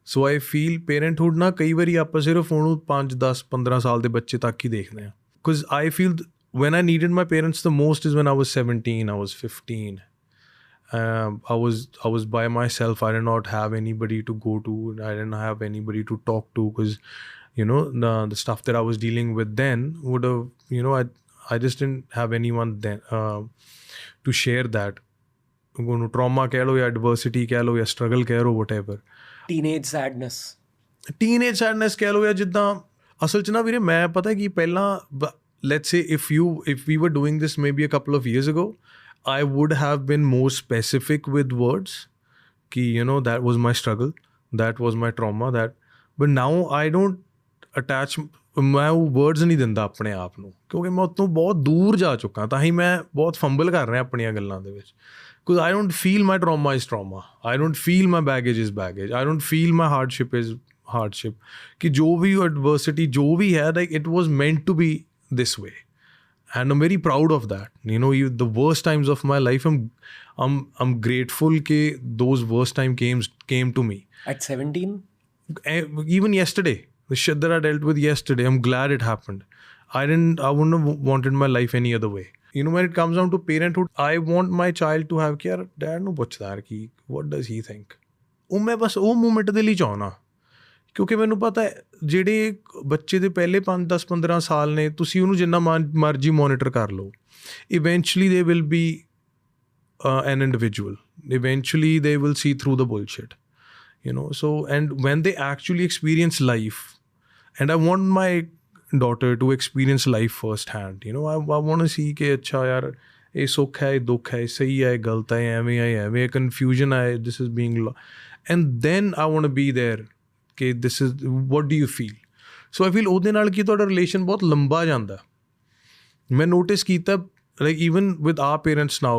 So I feel parenthood ਨਾ ਕਈ ਵਾਰੀ ਆਪਾਂ ਸਿਰਫ ਉਹਨੂੰ 5 10 15 ਸਾਲ ਦੇ ਬੱਚੇ ਤੱਕ ਹੀ ਦੇਖਦੇ ਹਾਂ because I feel when I needed my parents the most is when I was 17, I was 15. I was by myself. I did not have anybody to go to. I didn't have anybody to talk to because, the stuff that I was dealing with then would have, I just didn't have anyone then to share that. Trauma keh lo ya adversity keh lo ya struggle keh lo, whatever. Teenage sadness ਕਹਿ ਲਓ ਜਾਂ ਜਿੱਦਾਂ ਅਸਲ 'ਚ ਨਾ ਵੀਰੇ ਮੈਂ ਪਤਾ ਕੀ ਪਹਿਲਾਂ let's say if we were doing this maybe a couple of years ago, I would have been more specific with words ki that was my struggle, that was my trauma, but now I don't attach, ਮੈਂ ਉਹ words ਨਹੀਂ ਦਿੰਦਾ ਆਪਣੇ ਆਪ ਨੂੰ ਕਿਉਂਕਿ ਮੈਂ ਉਹ ਤੋਂ ਬਹੁਤ ਦੂਰ ਜਾ ਚੁੱਕਾ ਤਾਂ ਹੀ ਮੈਂ ਬਹੁਤ ਫੰਬਲ ਕਰ ਰਿਹਾ ਆਪਣੀਆਂ ਗੱਲਾਂ ਦੇ ਵਿੱਚ because I don't feel my trauma is trauma, I don't feel my baggage is baggage, I don't feel my hardship is hardship ਕਿ ਜੋ ਵੀ adversity ਜੋ ਵੀ ਹੈ like it was meant to be this way and I'm very proud of that. The worst times of my life I'm grateful ke those worst time came to me at 17. Even yesterday, the shit that I dealt with yesterday, I'm glad it happened. I wouldn't have wanted my life any other way. When it comes down to parenthood, I want my child to have कि यार dad ਨੂੰ ਪੁੱਛਦਾ ਕਿ what does he think. ਉਹ ਮੈਂ ਬਸ ਉਹ moment ਦੇ ਲਈ ਚਾਹੁੰਦਾ ਕਿਉਂਕਿ ਮੈਨੂੰ ਪਤਾ ਹੈ ਜਿਹੜੇ ਬੱਚੇ ਦੇ ਪਹਿਲੇ 5 10 15 ਸਾਲ ਨੇ ਤੁਸੀਂ ਉਹਨੂੰ ਜਿੰਨਾ ਮਰਜ਼ੀ ਮੋਨੀਟਰ ਕਰ ਲਓ eventually they will B an individual eventually they will see through the bullshit so and when they actually experience life, and I want my daughter to experience life firsthand. I want to see ਕਿ ਅੱਛਾ ਯਾਰ ਇਹ ਸੁੱਖ ਹੈ ਇਹ ਦੁੱਖ ਹੈ ਸਹੀ ਹੈ ਗਲਤ ਹੈ ਐਵੇਂ confusion ਹੈ this is being and then I want to be there ਕਿ this is what do you feel. So I feel ਉਹਦੇ ਨਾਲ ਕੀ ਤੁਹਾਡਾ ਰਿਲੇਸ਼ਨ ਬਹੁਤ ਲੰਬਾ ਜਾਂਦਾ ਮੈਂ ਨੋਟਿਸ ਕੀਤਾ like even with our parents now,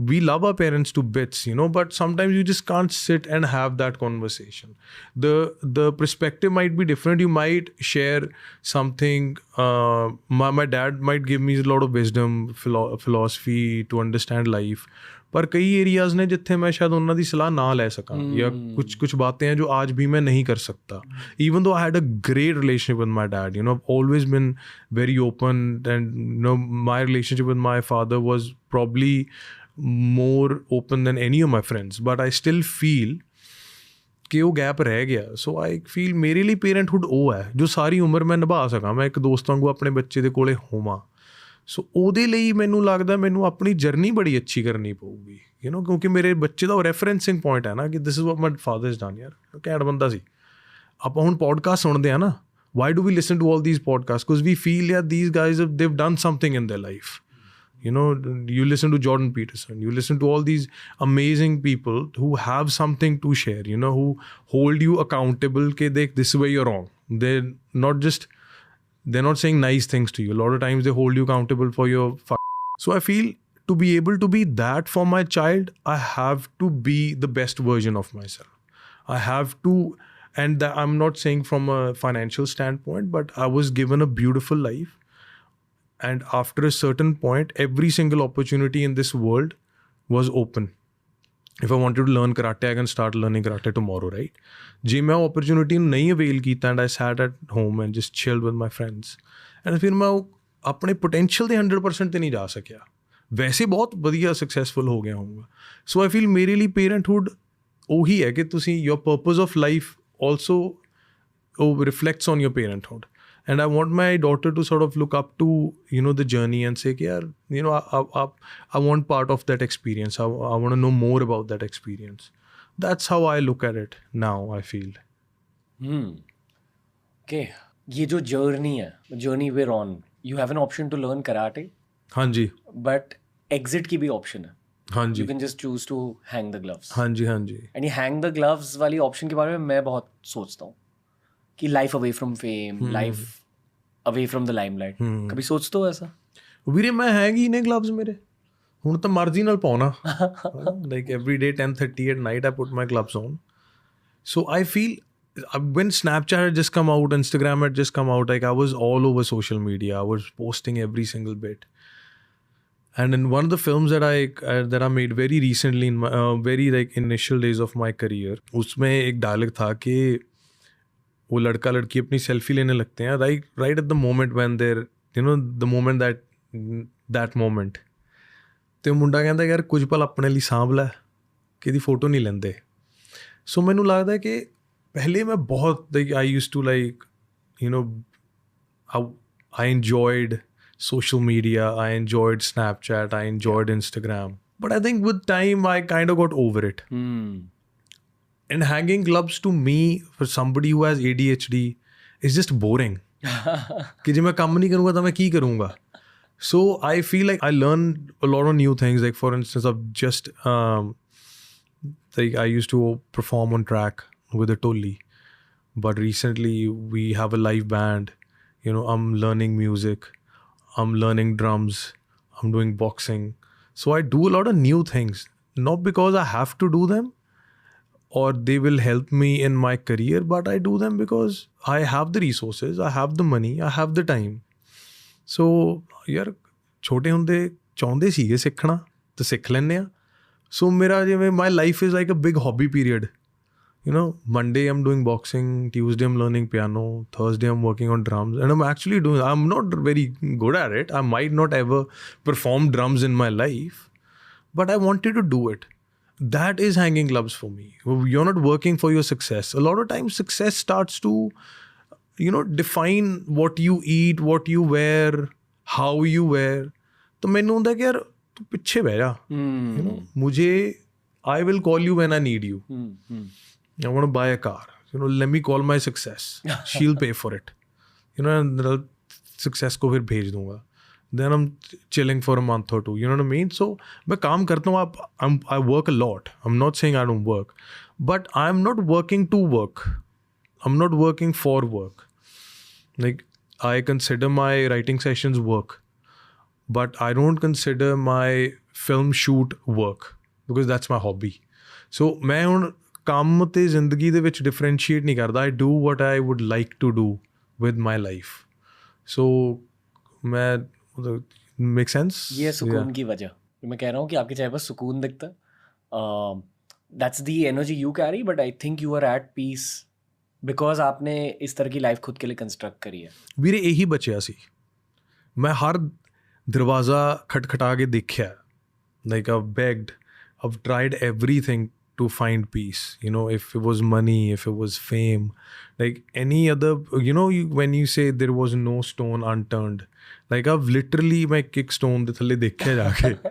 we love our parents to bits, but sometimes you just can't sit and have that conversation. The perspective might be different. You might share something. My dad might give me a lot of wisdom, philosophy to understand life. ਪਰ ਕਈ areas ਨੇ ਜਿੱਥੇ ਮੈਂ ਸ਼ਾਇਦ ਉਹਨਾਂ ਦੀ ਸਲਾਹ ਨਾ ਲੈ ਸਕਾਂ ਜਾਂ ਕੁਛ ਬਾतें हैं जो आज भी मैं नहीं कर सकता. Even though I had a great relationship with my dad, I've always been very open, and my relationship with my father was probably more open than any of my friends, but I still feel ਕਿ ਉਹ gap ਰਹਿ ਗਿਆ. ਸੋ I feel ਮੇਰੇ ਲਈ parenthood ਉਹ ਹੈ ਜੋ ਸਾਰੀ ਉਮਰ ਮੈਂ ਨਿਭਾ ਸਕਾਂ ਮੈਂ ਇੱਕ ਦੋਸਤ ਵਾਂਗੂ ਆਪਣੇ ਬੱਚੇ ਦੇ ਕੋਲੇ ਹੋਵਾਂ. ਸੋ ਉਹਦੇ ਲਈ ਮੈਨੂੰ ਲੱਗਦਾ ਮੈਨੂੰ ਆਪਣੀ ਜਰਨੀ ਬੜੀ ਅੱਛੀ ਕਰਨੀ ਪਊਗੀ ਕਿਉਂਕਿ ਮੇਰੇ ਬੱਚੇ ਦਾ ਉਹ ਰੈਫਰੈਂਸਿੰਗ ਪੁਆਇੰਟ ਹੈ ਨਾ ਕਿ this is what my father is done. ਯਾਰ ਘੈਂਟ ਬੰਦਾ ਸੀ. ਆਪਾਂ ਹੁਣ ਪੋਡਕਾਸਟ ਸੁਣਦੇ ਹਾਂ ਨਾ why do we listen to all these podcast because we feel ਯਾਰ these guys they've done something in their life. You listen to Jordan Peterson, you listen to all these amazing people who have something to share, who hold you accountable ke dekh this way you're wrong. They're not saying nice things to you. A lot of times they hold you accountable for your So I feel to be able to be that for my child, I have to be the best version of myself. I have to, and I'm not saying from a financial standpoint, but I was given a beautiful life. And after a certain point, every single opportunity in this world was open. If I wanted to learn karate, I can start learning karate tomorrow, right? ਜੇ ਮੈਂ ਉਹ opportunity ਨੂੰ ਨਹੀਂ avail ਕੀਤਾ and I sat at home and just chilled with my friends, and ਫਿਰ ਮੈਂ ਉਹ ਆਪਣੇ potential ਦੇ 100% ਤੇ ਨਹੀਂ ਜਾ ਸਕਿਆ. ਵੈਸੇ ਬਹੁਤ ਵਧੀਆ successful ਹੋ ਗਿਆ ਹੋਊਗਾ. So I feel ਮੇਰੇ ਲਈ parenthood ਉਹੀ ਹੈ ਕਿ ਤੁਸੀਂ your purpose of life also reflects on your parenthood. And I want my daughter to sort of look up to, the journey and say, I want part of that experience. I want to know more about that experience. That's how I look at it now, I feel. Okay. ये जो journey है, journey we're on, you have an option to learn karate. हाँ जी. But exit की भी option है. हाँ जी. You can just choose to hang the gloves. हाँ जी, हाँ जी. And ये hang the gloves वाली option के बारे में मैं बहुत सोचता हूँ. कि life away from fame, life away from the limelight. कभी सोचते हो ऐसा? ਵੀਰੇ ਮੈਂ ਹੈਂਗ ਹੀ ਨੇ ਗਲਵਜ਼ ਮੇਰੇ ਹੁਣ ਤਾਂ ਮਰਜ਼ੀ ਨਾਲ ਪਾਉਣਾ like every day 10:30 at night I put my gloves on. So I feel when Snapchat had just come out, Instagram had just come out, like I was all over social media. I was posting every single bit. And in one of the films that I made very recently in my very like initial days of my career, उसमें एक dialogue था कि वो लड़का लड़की अपनी selfie लेने लगते हैं right at the moment when they're the moment that moment ਤੇ ਮੁੰਡਾ ਕਹਿੰਦਾ ਯਾਰ ਕੁਝ ਪਲ ਆਪਣੇ ਲਈ ਸਾਂਭ ਲੈ ਕਿ ਇਹਦੀ ਫੋਟੋ ਨਹੀਂ ਲੈਂਦੇ। ਸੋ ਮੈਨੂੰ ਲੱਗਦਾ ਕਿ ਪਹਿਲੇ ਮੈਂ ਬਹੁਤ I used to like I enjoyed social media, I enjoyed Snapchat, I enjoyed Instagram. But I think with time, I kind of got over it. And hanging clubs to me, for somebody who has ADHD, is just boring. कि जब मैं काम नहीं करूँगा तो मैं क्या करूँगा? So I feel like I learned a lot of new things. Like for instance, I've just I used to perform on track with a Tolli. But recently we have a live band. I'm learning music. I'm learning drums. I'm doing boxing. So I do a lot of new things. Not because I have to do them or they will help me in my career, but I do them because I have the resources, I have the money, I have the time. So यार छोटे ਹੁੰਦੇ ਚਾਹੁੰਦੇ ਸੀਗੇ ਸਿੱਖਣਾ ਤੇ ਸਿੱਖ ਲੈਂਦੇ ਆ। ਸੋ ਮੇਰਾ ਜਿਵੇਂ my life is like a big hobby period. Monday I'm doing boxing, Tuesday I'm learning piano, Thursday I'm working on drums, and I'm not very good at it. I might not ever perform drums in my life, but I wanted to do it. That is hanging gloves for me. You're not working for your success. A lot of times success starts to, define what you eat, what you wear, how you wear. तो मैंने ਹੁੰਦਾ कि यार तू पीछे बह जा, मुझे I will call you when I need you. I want to buy a car. Let me call my success. She'll pay for it. And success को फिर भेज दूंगा. Then I'm chilling for a month or two. You know what I mean? So मैं काम करता हूँ. I work a lot. I'm not saying I don't work, but I'm not working to work. I'm not working for work. Like I consider my writing sessions work, but I don't consider my film shoot work because that's my hobby. So मैं ਹੁਣ ਕੰਮ ਤੇ ਜ਼ਿੰਦਗੀ ਦੇ ਵਿੱਚ differentiate ਨਹੀਂ ਕਰਦਾ। I do what I would like to do with my life. So मैं make sense? ये सुकून की वजह मैं कह रहा हूँ कि आपके चेहरे पर सुकून दिखता है। That's the energy you carry, but I think you are at peace because आपने इस तरह की लाइफ खुद के लिए कंस्ट्रक्ट करी है। ਵੀਰੇ ਇਹੀ ਬਚਿਆ ਸੀ। ਮੈਂ ਹਰ ਦਰਵਾਜ਼ਾ ਖਟਖਟਾ ਕੇ ਦੇਖਿਆ। Like I've begged, I've tried everything to find peace. If it was money, if it was fame, like any other, when you say there was no stone unturned, like I've literally my kick stone the thalle dekhe jaake.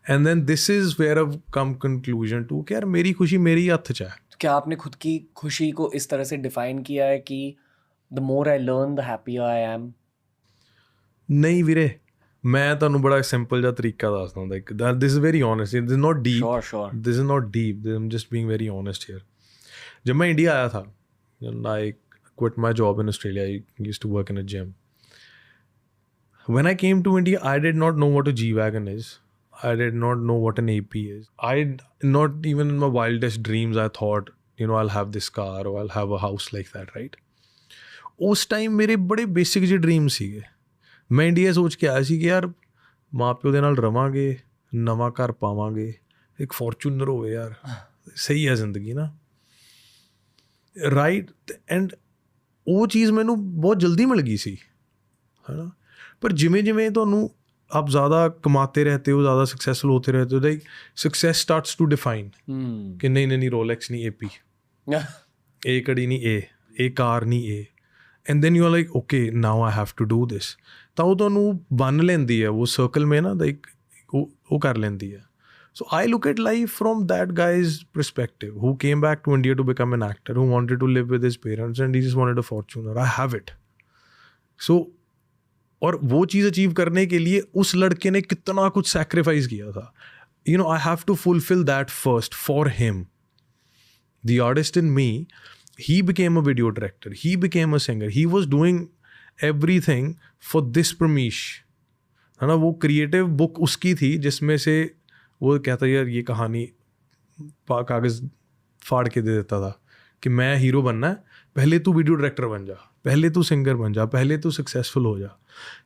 And then this is where I've come conclusion to कि यार मेरी खुशी मेरी हाथ च है। क्या आपने खुद की खुशी को इस तरह से डिफाइन किया है कि the more I learn, the happier I am? नहीं ਵੀਰੇ, ਮੈਂ ਤੁਹਾਨੂੰ ਬੜਾ ਸਿੰਪਲ ਜਿਹਾ ਤਰੀਕਾ ਦੱਸਦਾ ਹੁੰਦਾ ਇੱਕ this is very honest, this is not deep, this is not deep, I am just being very honest here. जब मैं इंडिया आया था, I quit my job in Australia. I used to work in a gym. When I came to India, I did not know what a G-Wagon is. I did not know what an AP is. Not even in my wildest dreams, I thought, I'll have this car or I'll have a house like that, right? उस time मेरे बड़े basic ਜਿਹੇ dream ਸੀਗੇ। ਮੈਂ India ਸੋਚ ਕੇ ਆਇਆ ਸੀ ਕਿ ਯਾਰ ਮਾਂ ਪਿਓ ਦੇ ਨਾਲ ਰਵਾਂਗੇ, ਨਵਾਂ ਘਰ ਪਾਵਾਂਗੇ, ਇੱਕ ਫੋਰਚੂਨਰ ਹੋਵੇ, ਯਾਰ ਸਹੀ ਹੈ ਜ਼ਿੰਦਗੀ ਨਾ, ਰਾਈਟ। ਐਂਡ ਉਹ ਚੀਜ਼ ਮੈਨੂੰ ਬਹੁਤ ਜਲਦੀ ਮਿਲ ਗਈ ਸੀ, ਹੈ ਨਾ। ਪਰ ਜਿਵੇਂ ਜਿਵੇਂ ਤੁਹਾਨੂੰ आप ज़्यादा कमाते रहते हो, ज़्यादा सक्सेसफुल होते रहते हो, like success starts to define कि नहीं रोलेक्स नहीं AP, ਇਹ ਘੜੀ ਨਹੀਂ ਇਹ ਕਾਰ ਨਹੀਂ ਇਹ, and then you are like okay now I have to do this. ਤਾਂ ਉਹ ਤੁਹਾਨੂੰ ਬੰਨ ਲੈਂਦੀ ਹੈ, ਉਹ ਸਰਕਲ ਮੇ ਨਾ, ਲਾਈਕ ਉਹ ਕਰ ਲੈਂਦੀ ਹੈ। So I look at life from that guy's perspective, who came back to India to become an actor, who wanted to live with his parents and he just wanted a Fortuner. I have it. So और वो चीज़ achieve करने के लिए उस लड़के ने कितना कुछ सैक्रिफाइस किया था। I have to fulfill that first for him. The artist in me, he became a video director. He became a singer. He was doing everything for this Pramesh. है ना, वो क्रिएटिव बुक उसकी थी जिसमें से वो कहता यार ये कहानी कागज़ फाड़ के दे देता था कि मैं हीरो बनना है, पहले तू वीडियो डायरेक्टर बन जा, पहले तू सिंगर बन जा, पहले तू सक्सेसफुल हो जा।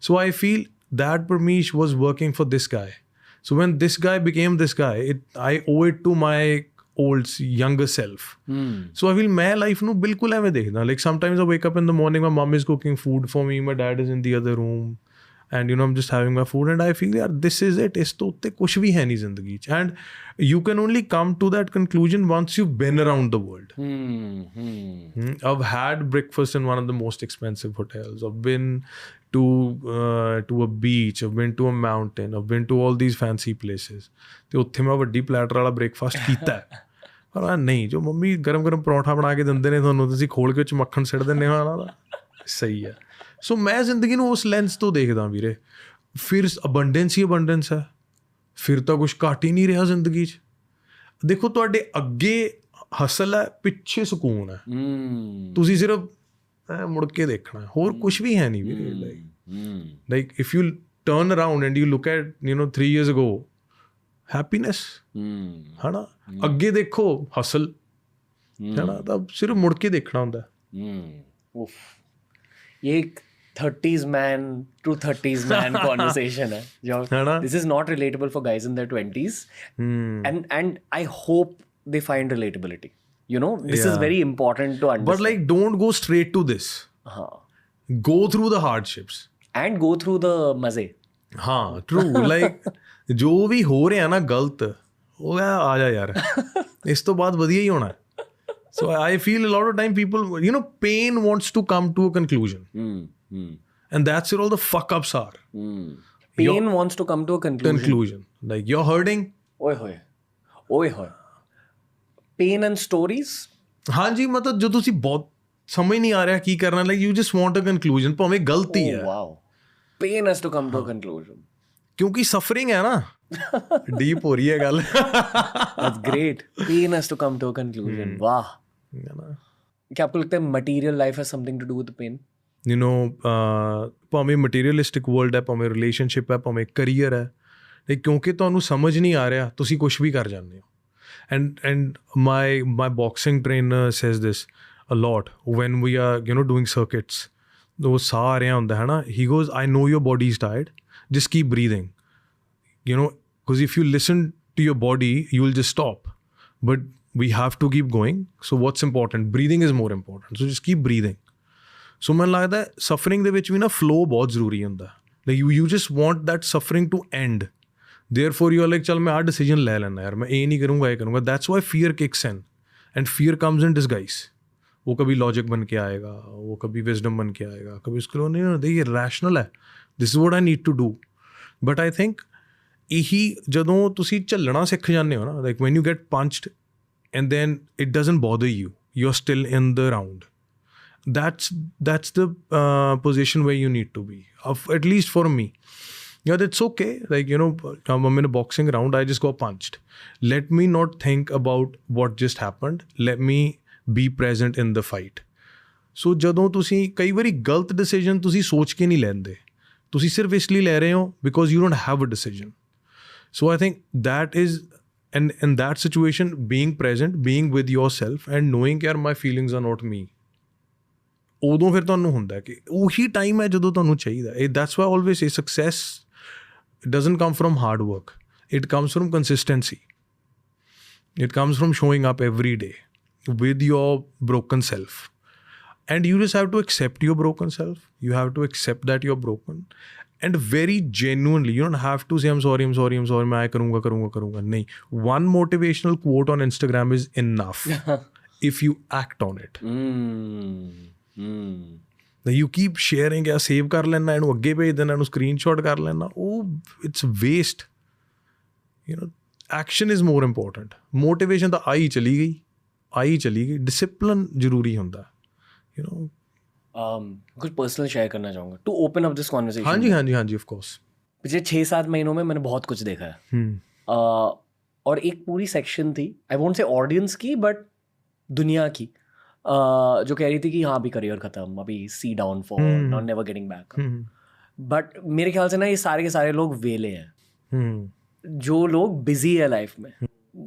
So I feel that Pramesh was working for this guy. So when this guy became this guy, I owe it to my younger self. So I feel my life nu bilkul ਐਵੇਂ ਦੇਖਦਾ. Like sometimes I wake up in the morning, my mom is cooking food for me, my dad is in the other room, and I'm just having my food, and I feel yaar this is it. ਇਸ ਤੋਂ ਉੱਤੇ ਕੁਛ ਵੀ ਹੈ ਨਹੀਂ ਜ਼ਿੰਦਗੀ 'ਚ. And you can only come to that conclusion once you've been around the world. I've had breakfast in one of the most expensive hotels. I've been to a beach. I've been to a mountain. I've been to all these fancy places. ਤੇ ਉੱਥੇ ਮੈਂ ਵੱਡੀ platter ਵਾਲਾ breakfast ਕੀਤਾ. ਪਰ ਨਹੀਂ, ਜੋ mummy ਗਰਮ ਗਰਮ ਪਰੌਂਠਾ ਬਣਾ ਕੇ ਦਿੰਦੇ ਨੇ ਤੁਹਾਨੂੰ, ਤੁਸੀਂ ਖੋਲ ਕੇ ਉਹ 'ਚ ਮੱਖਣ ਸਿੱਟ ਦਿੰਦੇ ਹੋ, ਉਹਨਾਂ ਦਾ ਸਹੀ ਹੈ. ਸੋ ਮੈਂ ਜ਼ਿੰਦਗੀ ਨੂੰ ਉਸ ਲੈਂਸ ਤੋਂ ਦੇਖਦਾ ਵੀਰੇ. ਫਿਰ ਅਬੰਡੈਂਸ ਹੀ ਅਬੰਡੈਂਸ ਹੈ, ਫਿਰ ਤਾਂ ਕੁਛ ਘੱਟ ਹੀ ਨਹੀਂ ਰਿਹਾ ਜ਼ਿੰਦਗੀ 'ਚ. ਦੇਖੋ ਤੁਹਾਡੇ ਅੱਗੇ ਹਸਲ ਹੈ, ਪਿੱਛੇ ਸਕੂਨ ਹੈ. ਤੁਸੀਂ ਸਿਰਫ ਮੁੜ ਕੇ ਦੇਖਣਾ, ਹੋਰ ਕੁਛ ਵੀ ਹੈ ਨਹੀਂ ਵੀਰੇ. Like if U turn around and you look at 3 years ago, happiness ਹੈ ਨਾ. ਅੱਗੇ ਦੇਖੋ ਹਸਲ ਹੈ ਨਾ, ਤਾਂ ਸਿਰਫ ਮੁੜ ਕੇ ਦੇਖਣਾ ਹੁੰਦਾ. ये 30s man to 30s man conversation है. This is not relatable for guys in their 20s, and I hope they find relatability. This is very important to understand. But like, don't go straight to this. Go through the hardships and go through the maze. True. Like ਜੋ ਵੀ ਹੋ ਰਿਹਾ ਨਾ ਗਲਤ, ਉਹ ਆ ਜਾ ਯਾਰ, ਇਸ ਤੋਂ ਬਾਅਦ ਵਧੀਆ ਹੀ ਹੋਣਾ. So I feel a lot of time people, pain wants to come to a conclusion. And that's where all the fuck ups are. Pain wants to come to a conclusion. Like you're hurting. Oi hoy. Pain and stories. ਹਾਂਜੀ, ਮਤਲਬ ਜੋ ਤੁਸੀਂ ਬਹੁਤ ਸਮਝ ਨਹੀਂ ਆ ਰਿਹਾ ਕੀ ਕਰਨਾ, like you just want a conclusion, ਭਾਵੇਂ ਗਲਤੀ ਹੈ. Wow. Pain has to come to a conclusion. ਕਿਉਂਕਿ ਸਫਰਿੰਗ ਹੈ ਨਾ. ਡੀਪ ਹੋ ਰਹੀ ਹੈ ਗੱਲ. That's great. Pain has to come to a conclusion. Wow. क्या आपको लगता है material life has something to do with the pain? ਭਾਵੇਂ ਮਟੀਰੀਅਲਿਸਟਿਕ ਵਰਲਡ ਹੈ, ਭਾਵੇਂ ਰਿਲੇਸ਼ਨਸ਼ਿਪ ਹੈ, ਭਾਵੇਂ ਕਰੀਅਰ ਹੈ, ਕਿਉਂਕਿ ਤੁਹਾਨੂੰ ਸਮਝ ਨਹੀਂ ਆ ਰਿਹਾ ਤੁਸੀਂ ਕੁਛ ਵੀ ਕਰ ਜਾਂਦੇ ਹੋ. and my boxing trainer says this a lot when we are doing circuits. ਉਹ ਸਾਹ ਆ ਰਿਹਾ ਹੁੰਦਾ ਹੈ ਨਾ, he goes, I know your body is tired, just keep breathing, because if you listen to your body you will just stop, but we have to keep going. So what's important? Breathing is more important, so just keep breathing. So ਮੈਨੂੰ ਲੱਗਦਾ suffering ਦੇ ਵਿੱਚ ਵੀ ਨਾ flow ਬਹੁਤ ਜ਼ਰੂਰੀ ਹੁੰਦਾ. Like you just want that suffering to end. Therefore you are like, ਚਲ ਮੈਂ ਆਹ ਡਿਸੀਜਨ ਲੈ ਲੈਣਾ ਯਾਰ, ਮੈਂ ਇਹ ਨਹੀਂ ਕਰੂੰਗਾ, ਇਹ ਕਰੂੰਗਾ. That's why fear kicks in, and fear comes in disguise. वो कभी लॉजिक बन के आएगा, वो कभी विजडम बन के आएगा, कभी उसके लिए नहीं होता, ये रैशनल है, this is what I need to do. But I think ਇਹੀ ਜਦੋਂ ਤੁਸੀਂ ਝੱਲਣਾ ਸਿੱਖ ਜਾਂਦੇ ਹੋ ਨਾ, like when you get punched and then it doesn't bother you, you are still in the round. that's the position where you need to be, at least for me. It's okay, like I'm in a boxing round, I just got punched. Let me not think about what just happened, let me be present in the fight. So ਜਦੋਂ ਤੁਸੀਂ ਕਈ ਵਾਰੀ ਗਲਤ decision ਤੁਸੀਂ ਸੋਚ ਕੇ ਨਹੀਂ ਲੈਂਦੇ, ਤੁਸੀਂ ਸਿਰਫ ਇਸ ਲਈ ਲੈ ਰਹੇ ਹੋ because you don't have a decision. So I think that is, and in that situation, being present, being with yourself and knowing that my feelings are not me, ਉਦੋਂ ਫਿਰ ਤੁਹਾਨੂੰ ਹੁੰਦਾ ਕਿ ਉਹੀ ਟਾਈਮ ਹੈ ਜਦੋਂ ਤੁਹਾਨੂੰ ਚਾਹੀਦਾ. That's why I always say success doesn't come from hard work, it comes from consistency, it comes from showing up every day with your broken self. And you just have to accept your broken self, you have to accept that you're broken, and very genuinely, you don't have to say I'm sorry मैं karunga. nahi, one motivational quote on Instagram is enough if you act on it. You keep sharing या save ਕਰ ਲੈਣਾ, ਇਹਨੂੰ ਅੱਗੇ ਭੇਜ ਦੇਣਾ, ਇਹਨੂੰ screenshot ਕਰ ਲੈਣਾ, ਉਹ it's waste. Action is more important. Motivation ਤਾਂ ਆਈ ਚਲੀ ਗਈ, discipline ਜ਼ਰੂਰੀ ਹੁੰਦਾ. कुछ पर्सनल शेयर करना चाहूँगा to open up this conversation. हाँ जी ऑफ कोर्स. पिछले 6-7 महीनों में मैंने बहुत कुछ देखा है. और एक पूरी सेक्शन थी, आई वोंट से ऑडियंस की बट दुनिया की, जो कह रही थी कि हाँ अभी करियर खत्म, अभी see down for, not never getting back. But मेरे ख्याल से ना ये सारे के सारे लोग वेले हैं. जो लोग बिजी है लाइफ में,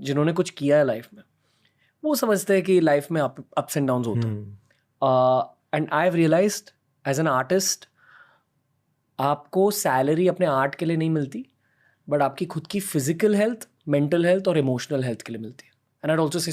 जिन्होंने कुछ किया है लाइफ में, वो समझते हैं कि लाइफ में अप्स एंड डाउन्स होते हैं. And I have realised as an artist, आपको सैलरी अपने आर्ट के लिए नहीं मिलती, बट आपकी खुद की फिजिकल हेल्थ, मेंटल हेल्थ और इमोशनल हेल्थ के लिए मिलती है। And I also say